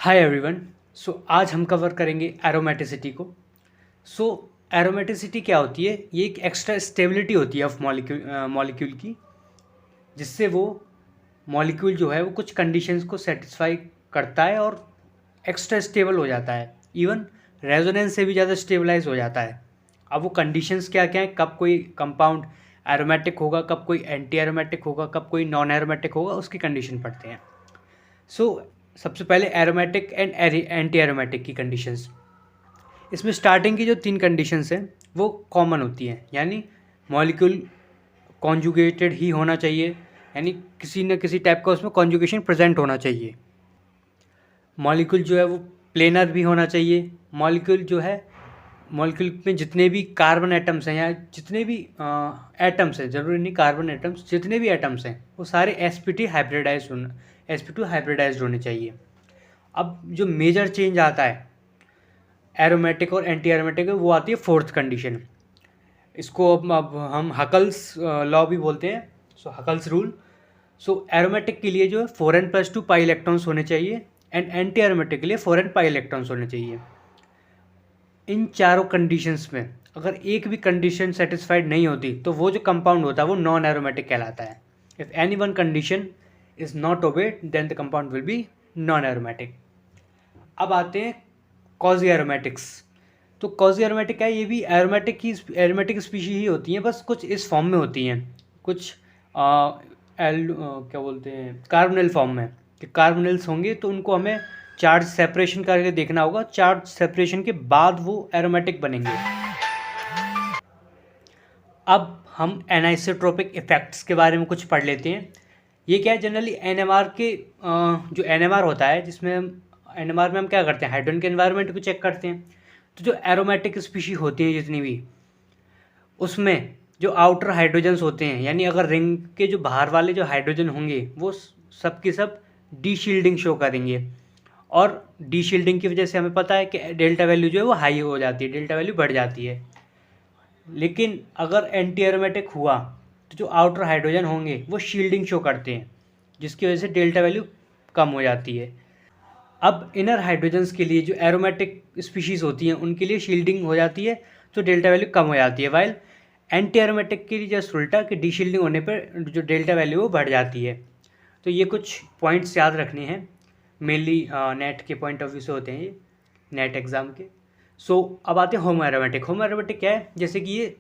Hi everyone. आज हम cover करेंगे एरोमेटिसिटी को। सो एरोमेटिसिटी क्या होती है? ये एक एक्स्ट्रा स्टेबिलिटी होती है ऑफ मॉलिक्यूल की, जिससे वो मॉलिक्यूल जो है वो कुछ कंडीशंस को सेटिस्फाई करता है और एक्स्ट्रा स्टेबल हो जाता है। इवन रेजोनेंस से भी ज़्यादा स्टेबलाइज हो जाता है। अब वो कंडीशंस क्या क्या हैं, कब कोई कंपाउंड एरोमेटिक होगा, कब कोई एंटी एरोमेटिक होगा, कब कोई नॉन एरोमेटिक होगा, उसकी कंडीशन पढ़ते हैं। सबसे पहले एरोमेटिक एंड एंटी एरोमेटिक की कंडीशंस। इसमें स्टार्टिंग की जो 3 कंडीशंस हैं वो कॉमन होती हैं, यानी मॉलिक्यूल कॉन्जुगेटेड ही होना चाहिए, यानी किसी न किसी टाइप का उसमें कॉन्जुगेशन प्रेजेंट होना चाहिए। मॉलिक्यूल जो है वो प्लेनर भी होना चाहिए। मॉलिक्यूल में जितने भी कार्बन एटम्स हैं या जितने भी एटम्स हैं, ज़रूरी नहीं कार्बन एटम्स, जितने भी एटम्स हैं वो सारे sp2 हाइब्रिडाइज्ड होने चाहिए। अब जो मेजर चेंज आता है एरोमेटिक और एंटी एरोमेटिक वो आती है 4th कंडीशन। इसको अब हम हकल्स लॉ भी बोलते हैं। Huckel's rule. एरोमेटिक के लिए जो है 4n+2 पाई इलेक्ट्रॉन्स होने चाहिए एंड एंटी एरोमेटिक के लिए 4n पाई इलेक्ट्रॉन्स होने चाहिए। इन चारों कंडीशंस में अगर एक भी कंडीशन सेटिस्फाइड नहीं होती तो वो जो कंपाउंड होता है वो नॉन एरोमेटिक कहलाता है। If any one condition is not obeyed then the compound will be non aromatic. अब आते हैं कॉजी एरोमेटिक्स। तो कॉजी एरोमेटिक क्या है? ये भी एरोमेटिक स्पीशी ही होती हैं, बस कुछ इस फॉर्म में होती हैं, कुछ क्या बोलते हैं, कार्बोनिल फॉर्म में। कि कार्बोनिल्स होंगे तो उनको हमें चार्ज सेपरेशन करके देखना होगा, चार्ज सेपरेशन के बाद वो एरोमेटिक बनेंगे। अब हम एनाइसोट्रोपिक इफेक्ट्स के बारे में कुछ पढ़ लेते हैं। ये क्या है? जनरली एनएमआर के जो एनएमआर होता है, जिसमें एनएमआर में हम क्या करते हैं, हाइड्रोजन के एनवायरनमेंट को चेक करते हैं। तो जो एरोमेटिक स्पीशी होती हैं जितनी भी, उसमें जो आउटर हाइड्रोजन्स होते हैं, यानी अगर रिंग के जो बाहर वाले जो हाइड्रोजन होंगे वो सब के सब डी शील्डिंग शो करेंगे। और डी शील्डिंग की वजह से हमें पता है कि डेल्टा वैल्यू जो है वो हाई हो जाती है, डेल्टा वैल्यू बढ़ जाती है। लेकिन अगर एंटी एरोमेटिक हुआ तो जो आउटर हाइड्रोजन होंगे वो शील्डिंग शो करते हैं, जिसकी वजह से डेल्टा वैल्यू कम हो जाती है। अब इनर हाइड्रोजन्स के लिए जो एरोमेटिक स्पीशीज़ होती हैं उनके लिए शील्डिंग हो जाती है तो डेल्टा वैल्यू कम हो जाती है। वाइल एंटी एरोमेटिक के लिए जस्ट उल्टा, कि डी शील्डिंग होने पर जो डेल्टा वैल्यू वो बढ़ जाती है। तो ये कुछ पॉइंट्स याद रखने हैं, मेनली नेट के पॉइंट ऑफ व्यू से होते हैं ये, नेट एग्ज़ाम के। अब आते हैं होमो एरोमेटिक। होमो एरोमेटिक क्या है? जैसे कि ये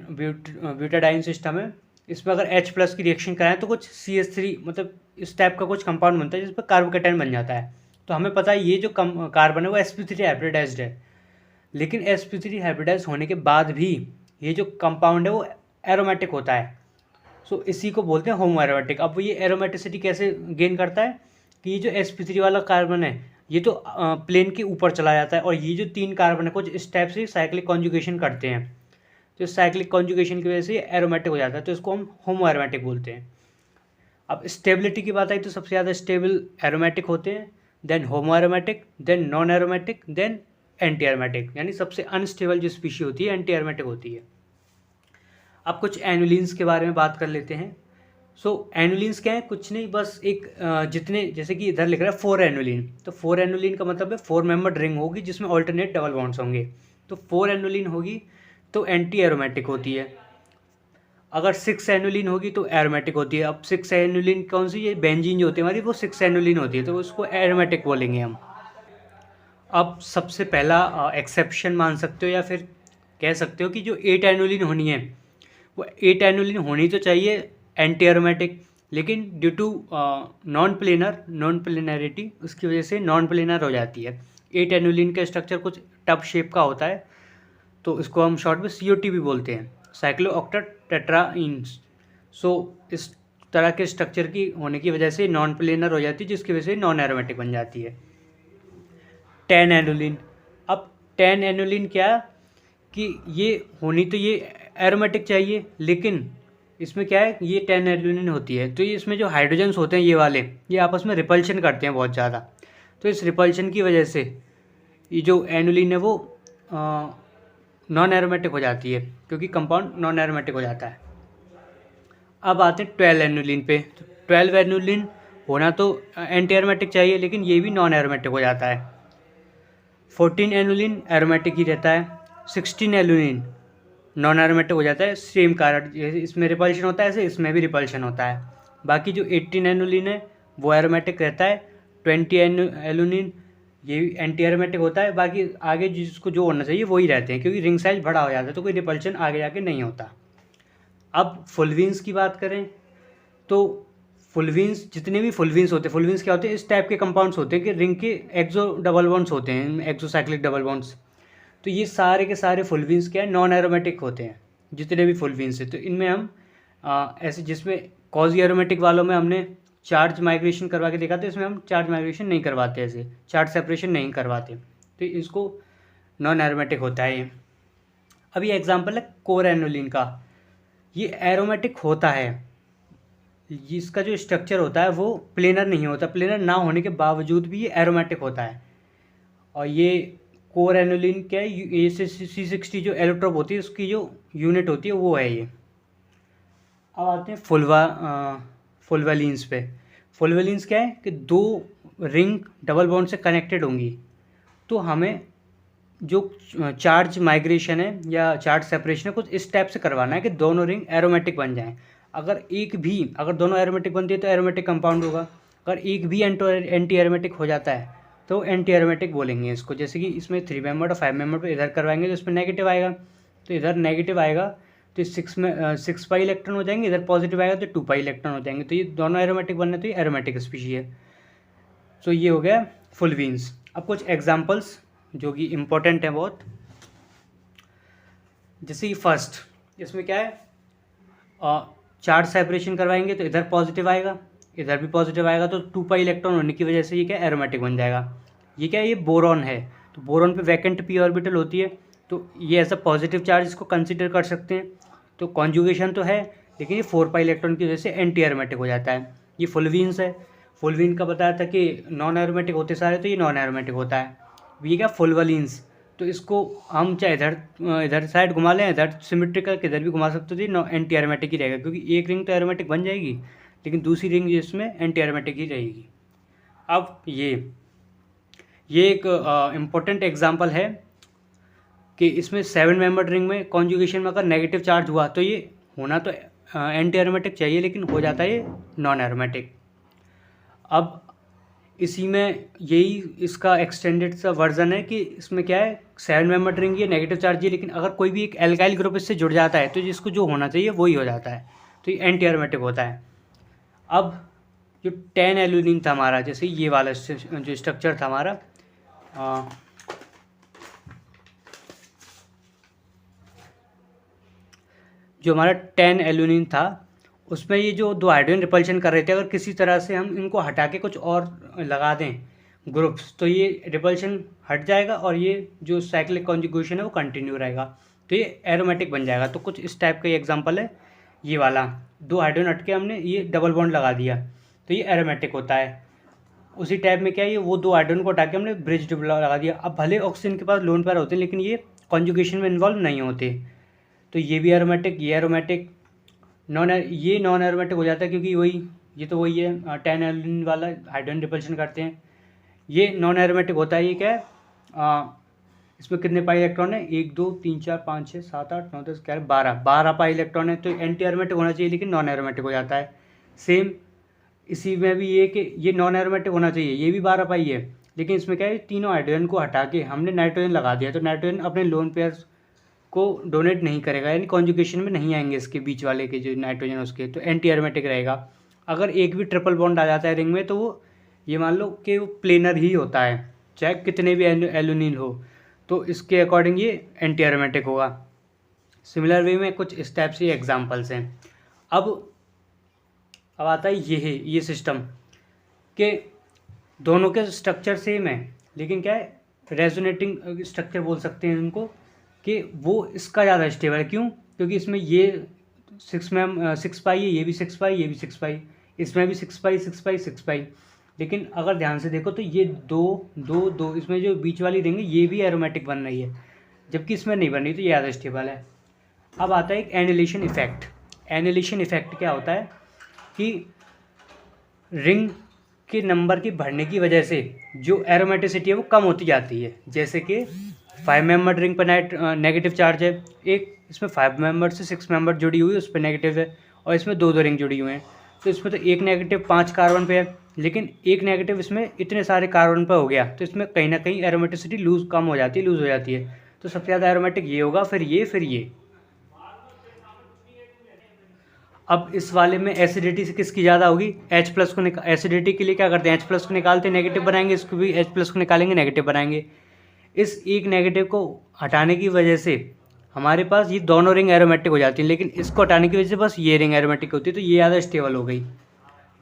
ब्यूटाडाइन सिस्टम है, इसमें अगर H+ की रिएक्शन कराएं तो कुछ CH3 मतलब इस टाइप का कुछ कंपाउंड बनता है जिस पर कार्बोकेटाइन बन जाता है। तो हमें पता है ये जो कार्बन है वो sp3 हाइब्रिडाइज्ड है, लेकिन sp3 हाइब्रिडाइज होने के बाद भी ये जो कंपाउंड है वो एरोमेटिक होता है। इसी को बोलते हैं होमो एरोमेटिक। अब ये एरोमेटिसिटी कैसे गेन करता है कि ये जो sp3 वाला कार्बन है ये तो प्लेन के ऊपर चला जाता है, और ये जो 3 कार्बन है कुछ इस टाइप से साइक्लिक कॉन्जुगेशन करते हैं। तो साइक्लिक कॉन्जुगेशन की वजह से एरोमेटिक हो जाता है, तो इसको हम होमो एरोमेटिक बोलते हैं। अब स्टेबिलिटी की बात आई तो सबसे ज़्यादा स्टेबल एरोमेटिक होते हैं, then homo aromatic, then non aromatic, then anti aromatic. यानी सबसे अनस्टेबल जो स्पीशी होती है एंटी एरोमेटिक होती है। अब कुछ एनुलिन्स के बारे में बात कर लेते हैं। एनुलिन्स क्या है? कुछ नहीं, बस एक जितने, जैसे कि इधर लिख रहा है 4 एनुलिन, तो 4 एनुलिन का मतलब है 4 मेंबर्ड रिंग होगी जिसमें ऑल्टरनेट डबल बॉन्ड्स होंगे। तो 4 एनुलिन होगी तो एंटी एरोमेटिक होती है। अगर 6 एनुलिन होगी तो एरोमेटिक होती है। अब 6 एनुलिन कौन सी? ये बेंजीन जो होती है हमारी, वो 6 एनुलिन होती है, तो उसको एरोमेटिक बोलेंगे हम। अब सबसे पहला एक्सेप्शन मान सकते हो या फिर कह सकते हो कि जो 8 एनुलिन होनी है वो 8 एनुलिन होनी तो चाहिए एंटी एरोमेटिक, लेकिन ड्यू टू नॉन प्लेनरिटी उसकी वजह से नॉन प्लेनर हो जाती है। 8 एनुलिन का स्ट्रक्चर कुछ टब शेप का होता है, तो इसको हम शॉर्ट में COT भी बोलते हैं, साइक्लो ऑक्टेट टेट्राइन्स। इस तरह के स्ट्रक्चर की होने की वजह से नॉन प्लेनर हो जाती है, जिसकी वजह से नॉन एरोमेटिक बन जाती है। 10 एनुलिन। अब 10 एनुलिन क्या कि ये होनी तो ये एरोमेटिक चाहिए, लेकिन इसमें क्या है, ये 10 एनुलिन होती है तो ये इसमें जो हाइड्रोजन्स होते हैं ये वाले, ये आपस में रिपल्शन करते हैं बहुत ज़्यादा। तो इस रिपल्शन की वजह से ये जो एनुलिन है वो नॉन एरोमेटिक हो जाती है, क्योंकि कंपाउंड नॉन एरोमेटिक हो जाता है। अब आते हैं 12 एनुलिन पे। तो 12 एनुलिन होना तो एंटी एरोमेटिक चाहिए, लेकिन ये भी नॉन एरोमेटिक हो जाता है। 14 एनुलिन एरोमेटिक ही रहता है, 16 एलुलिन नॉन एरोमेटिक हो जाता है। सेम कारण, जैसे इसमें रिपल्शन होता है ऐसे इसमें भी रिपल्शन होता है। बाकी जो 18 एनुलिन है वो एरोमेटिक रहता है। 20 एलुलिन ये भी एंटी एरोमेटिक होता है। बाकी आगे जिसको जो होना चाहिए वही रहते हैं, क्योंकि रिंग साइज बड़ा हो जाता है तो कोई रिपल्शन आगे जाके नहीं होता। अब फुलवीन्स की बात करें तो फुलवीन्स, जितने भी फुलवीन्स होते हैं, फुलवीन्स क्या होते हैं, इस टाइप के कंपाउंड्स होते हैं कि रिंग के एक्सो डबल बॉन्ड्स होते हैं, एक्सोसाइक्लिक डबल बॉन्ड्स। तो ये सारे के सारे फुलवीन्स क्या है, नॉन एरोमेटिक होते हैं जितने भी फुलवीन्स हैं। तो इनमें हम ऐसे, जिसमें कॉजी एरोमेटिक वालों में हमने चार्ज माइग्रेशन करवा के देखा था, इसमें हम चार्ज माइग्रेशन नहीं करवाते, ऐसे चार्ज सेपरेशन नहीं करवाते, तो इसको नॉन एरोमेटिक होता है ये। अब ये एग्जाम्पल है कोर एनुलिन का। ये एरोमेटिक होता है, इसका जो स्ट्रक्चर होता है वो प्लेनर नहीं होता, प्लेनर ना होने के बावजूद भी ये एरोमेटिक होता है। और ये कोर एनुलिन क्या है, ये C60 जो एलोट्रोप होती है उसकी जो यूनिट होती है वो है ये। अब आते हैं फुलवैलिन्स पे। फुलवैलिन्स क्या है कि दो रिंग डबल बॉन्ड से कनेक्टेड होंगी, तो हमें जो चार्ज माइग्रेशन है या चार्ज सेपरेशन है कुछ इस टाइप से करवाना है कि दोनों रिंग एरोमेटिक बन जाएं। अगर दोनों एरोमेटिक बनती है तो एरोमेटिक कंपाउंड होगा। अगर एक भी एंटी एरोमेटिक हो जाता है तो एंटी एरोमेटिक बोलेंगे इसको। जैसे कि इसमें 3 मेंबर और 5 मेंबर पे इधर करवाएंगे तो इसमें नेगेटिव आएगा, तो इधर नेगेटिव आएगा तो 6 पाई इलेक्ट्रॉन हो जाएंगे, इधर पॉजिटिव आएगा तो 2 पाई इलेक्ट्रॉन हो जाएंगे। तो ये दोनों एरोमेटिक बनने, तो ये एरोमेटिक स्पीशी है। तो ये हो गया फुलवीन्स। अब कुछ एग्जाम्पल्स जो कि इम्पोर्टेंट है बहुत, जैसे कि फर्स्ट, इसमें क्या है, चार्ज सेपरेशन करवाएंगे तो इधर पॉजिटिव आएगा, इधर भी पॉजिटिव आएगा, तो 2 पाई इलेक्ट्रॉन होने की वजह से ये क्या एरोमेटिक बन जाएगा। ये क्या है, ये बोरॉन है, तो बोरॉन पे वैकेंट पी ऑर्बिटल होती है, तो ये ऐसा पॉजिटिव चार्ज इसको कंसिडर कर सकते हैं। तो कॉन्जुगेशन तो है, लेकिन ये 4 पाई इलेक्ट्रॉन की वजह से एंटी एरोमेटिक हो जाता है। ये फुलवीन्स है। फुलवीन का बताया था कि नॉन एरोमेटिक होते सारे, तो ये नॉन एरोमेटिक होता है। ये क्या फुलवलीन्स, तो इसको हम चाहे इधर साइड घुमा लें, इधर सिमेट्रिकल किधर भी घुमा सकते थे, एंटी एरोमेटिक ही रहेगा, क्योंकि एक रिंग तो एरोमेटिक बन जाएगी लेकिन दूसरी रिंग जिसमें एंटी एरोमेटिक ही रहेगी। अब ये एक इम्पोर्टेंट एग्जांपल है कि इसमें 7 मेंबर्ड रिंग में कॉन्जुगेशन में अगर नेगेटिव चार्ज हुआ तो ये होना तो एंटी एरोमेटिक चाहिए, लेकिन हो जाता है ये नॉन एरोमेटिक। अब इसी में यही इसका एक्सटेंडेड सा वर्जन है कि इसमें क्या है, 7 मेंबर रिंग ये नेगेटिव चार्ज है, लेकिन अगर कोई भी एक एल्काइल ग्रुप इससे जुड़ जाता है तो जिसको जो होना चाहिए वही हो जाता है, तो ये एंटी एरोमेटिक होता है। अब जो 10 एलुलिन था हमारा, जैसे ये वाला जो स्ट्रक्चर था हमारा, जो हमारा 10 एलुलिन था, उसमें ये जो 2 हाइड्रोजन रिपल्शन कर रहे थे, अगर किसी तरह से हम इनको हटा के कुछ और लगा दें ग्रुप्स, तो ये रिपल्शन हट जाएगा और ये जो साइक्लिक कॉन्जुगेशन है वो कंटिन्यू रहेगा, तो ये एरोमेटिक बन जाएगा। तो कुछ इस टाइप का एग्जांपल है ये वाला, 2 हाइड्रोजन हट के हमने ये डबल बॉन्ड लगा दिया तो ये एरोमेटिक होता है। उसी टाइप में क्या है, ये वो 2 हाइड्रोजन को हटा के हमने ब्रिज लगा दिया। अब भले ऑक्सीजन के पास लोन पेयर होते हैं लेकिन ये कॉन्जुगेशन में इन्वॉल्व नहीं होते, तो ये भी एरोमेटिक, ये एरोमेटिक, ये नॉन एरोमेटिक हो जाता है, क्योंकि ये तो वही है 10 एलुलिन वाला हाइड्रोजन रिपल्शन करते हैं। ये नॉन एरोमेटिक होता है। ये क्या है, इसमें कितने पाई इलेक्ट्रॉन है, 1 2 3 4 5 6 7 8 9 10 11 12 पाई इलेक्ट्रॉन है, तो एंटी एरोमेटिक होना चाहिए लेकिन नॉन एरोमेटिक हो जाता है। सेम इसी में भी ये कि ये नॉन एरोमेटिक होना चाहिए, ये भी 12 पाई है, लेकिन इसमें क्या है, तीनों हाइड्रोजन को हटा के हमने नाइट्रोजन लगा दिया, तो नाइट्रोजन अपने लोन पेयर्स को डोनेट नहीं करेगा, यानी कॉन्जुगेशन में नहीं आएंगे इसके बीच वाले के जो नाइट्रोजन उसके, तो एंटी एरोमेटिक रहेगा। अगर एक भी ट्रिपल बॉन्ड आ जाता है रिंग में तो वो ये मान लो कि वो प्लेनर ही होता है, चाहे कितने भी एलुनिल हो, तो इसके अकॉर्डिंग ये एंटी एरोमेटिक होगा। सिमिलर वे में कुछ इस टाइप से एग्जाम्पल्स हैं। अब आता है ये सिस्टम के दोनों के स्ट्रक्चर सेम है, लेकिन क्या है, रेजोनेटिंग स्ट्रक्चर बोल सकते हैं इनको, कि वो इसका ज़्यादा स्टेबल है। क्यों? क्योंकि इसमें ये 6 पाई है, ये भी 6 पाई, ये भी 6 पाई, इसमें भी 6 पाई 6 पाई 6 पाई, लेकिन अगर ध्यान से देखो तो ये 2 2 2, इसमें जो बीच वाली रिंग है ये भी एरोमेटिक बन रही है, जबकि इसमें नहीं बन रही, तो ये ज़्यादा स्टेबल है। अब आता है एक एनिलेशन इफेक्ट। एनिलेशन इफेक्ट क्या होता है कि रिंग के नंबर की बढ़ने की वजह से जो एरोमेटिसिटी है वो कम होती जाती है। जैसे कि 5 मेंबर रिंग पर नेगेटिव चार्ज है, एक इसमें 5 मेंबर से 6 मेंबर जुड़ी हुई है उस पर नेगेटिव है, और इसमें दो दो रिंग जुड़ी हुई हैं, तो इसमें तो एक नेगेटिव 5 कार्बन पे है, लेकिन एक नेगेटिव इसमें इतने सारे कार्बन पर हो गया, तो इसमें कहीं ना कहीं एरोमेटिसिटी लूज हो जाती है। तो सबसे ज़्यादा एरोमेटिक ये होगा, फिर ये। अब इस वाले में एसिडिटी से किसकी ज़्यादा होगी, H प्लस को एसिडिटी के लिए क्या करते हैं, H प्लस को निकालते नेगेटिव बनाएंगे, इसको भी H प्लस को निकालेंगे नेगेटिव बनाएंगे। इस एक नेगेटिव को हटाने की वजह से हमारे पास ये दोनों रिंग एरोमेटिक हो जाती हैं, लेकिन इसको हटाने की वजह से बस ये रिंग एरोमेटिक होती है, तो ये ज़्यादा स्टेबल हो गई।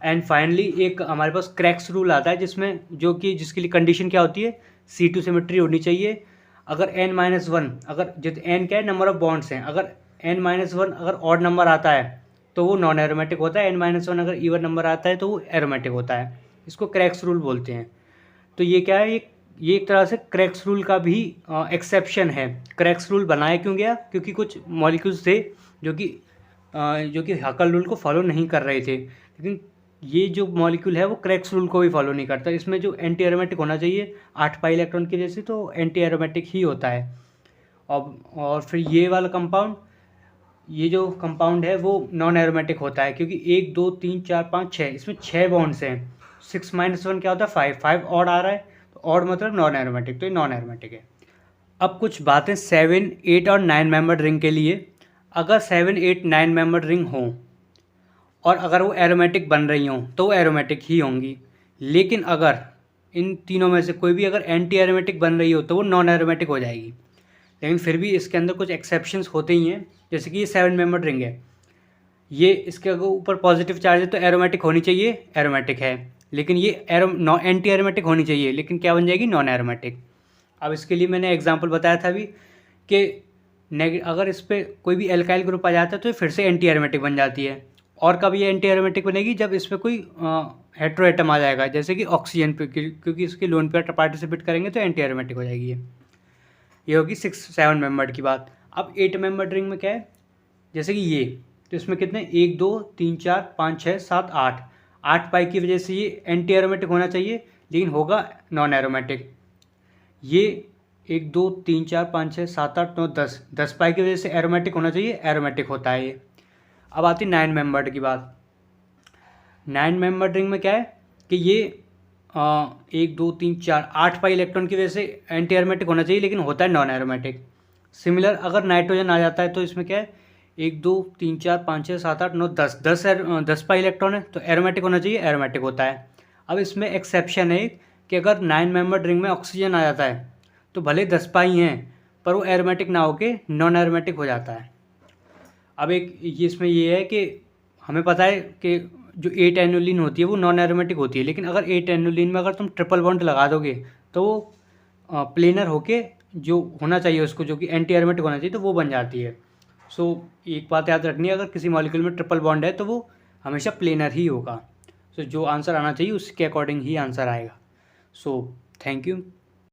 एंड फाइनली एक हमारे पास क्रैक्स रूल आता है, जिसमें जिसके लिए कंडीशन क्या होती है, C2 सिमेट्री होनी चाहिए। अगर n-1, अगर जित n क्या है, नंबर ऑफ बॉन्ड्स हैं, अगर n-1 अगर ऑड नंबर आता है तो वो नॉन एरोमेटिक होता है, n-1 अगर इवन नंबर आता है तो वो एरोमेटिक होता है। इसको क्रैक्स रूल बोलते हैं। तो ये क्या है, ये एक तरह से क्रैक्स रूल का भी एक्सेप्शन है। क्रैक्स रूल बनाया क्यों गया, क्योंकि कुछ मॉलिक्यूल्स थे जो कि हकल रूल को फॉलो नहीं कर रहे थे, लेकिन ये जो मॉलिक्यूल है वो क्रैक्स रूल को भी फॉलो नहीं करता। इसमें जो एंटी एरोमेटिक होना चाहिए 8 पाई इलेक्ट्रॉन की जैसे, तो एंटी एरोमेटिक ही होता है। और फिर ये वाला कंपाउंड, ये जो कंपाउंड है वो नॉन एरोमेटिक होता है, क्योंकि 1 2 3 4 5 6 इसमें 6 बॉन्ड्स हैं। 6-1 क्या होता है, 5 ऑड आ रहा है, तो ऑड मतलब नॉन एरोमेटिक, तो ये नॉन एरोमेटिक है। अब कुछ बातें 7, 8 और 9 मेंबर्ड रिंग के लिए। अगर 7, 8, 9 मेंबर्ड रिंग हों और अगर वो एरोमेटिक बन रही हों तो वो एरोमेटिक ही होंगी, लेकिन अगर इन तीनों में से कोई भी अगर एंटी एरोमेटिक बन रही हो तो वो नॉन एरोमेटिक हो जाएगी। लेकिन फिर भी इसके अंदर कुछ एक्सेप्शंस होते ही हैं, जैसे कि ये 7 मेंबर्ड रिंग है, ये इसके अगर ऊपर पॉजिटिव चार्ज है तो एरोमेटिक होनी चाहिए, एरोमेटिक है, लेकिन ये एंटी एरोमेटिक होनी चाहिए, लेकिन क्या बन जाएगी, नॉन एरोमेटिक। अब इसके लिए मैंने एग्जांपल बताया था अभी कि अगर इस पर कोई भी एल्काइल ग्रुप आ जाता है तो ये फिर से एंटी एरोमेटिक बन जाती है। और कब ये एंटी एरोमेटिक बनेगी, जब इस पर कोई हेट्रोएटम आ जाएगा, जैसे कि ऑक्सीजन पे, क्योंकि इसके लोन पेयर पार्टिसिपेट करेंगे तो एंटी एरोमेटिक हो जाएगी। ये होगी 6-7 मेंबर्ड की बात। अब 8 मेंबर्ड रिंग में क्या है, जैसे कि ये, तो इसमें कितने, 1 2 3 4 5 6 7 8 पाई की वजह से ये एंटी एरोमेटिक होना चाहिए, लेकिन होगा नॉन एरोमेटिक। ये 1 2 3 4 5 6 7 8 9 10 पाई की वजह से एरोमेटिक होना चाहिए, एरोमेटिक होता है ये। अब आती 9 मेंबर्ड की बात। 9 मेंबर्ड रिंग में क्या है कि ये 1 2 3 4 8 पाई इलेक्ट्रॉन की वजह से एंटी एरोमेटिक होना चाहिए, लेकिन होता है नॉन एरोमेटिक। सिमिलर अगर नाइट्रोजन आ जाता है तो इसमें क्या है, 1 2 3 4 5 6 7 8 9 10 पाई इलेक्ट्रॉन है, तो एरोमेटिक होना चाहिए, एरोमेटिक होता है। अब इसमें एक्सेप्शन है कि अगर 9 मेंबर्ड रिंग में ऑक्सीजन आ जाता है तो भले 10 पाई हैं पर वो एरोमेटिक ना होके नॉन एरोमेटिक हो जाता है। अब एक इसमें ये है कि हमें पता है कि जो 8 एनुलिन होती है वो नॉन एरोमेटिक होती है, लेकिन अगर 8 एनुलिन में अगर तुम ट्रिपल बॉन्ड लगा दोगे तो वो प्लेनर होके जो होना चाहिए उसको, जो कि एंटी एरोमेटिक होना चाहिए, तो वो बन जाती है। सो एक बात याद रखनी है, अगर किसी मॉलिक्यूल में ट्रिपल बॉन्ड है तो वो हमेशा प्लेनर ही होगा। सो जो आंसर आना चाहिए उसके अकॉर्डिंग ही आंसर आएगा। So thank you.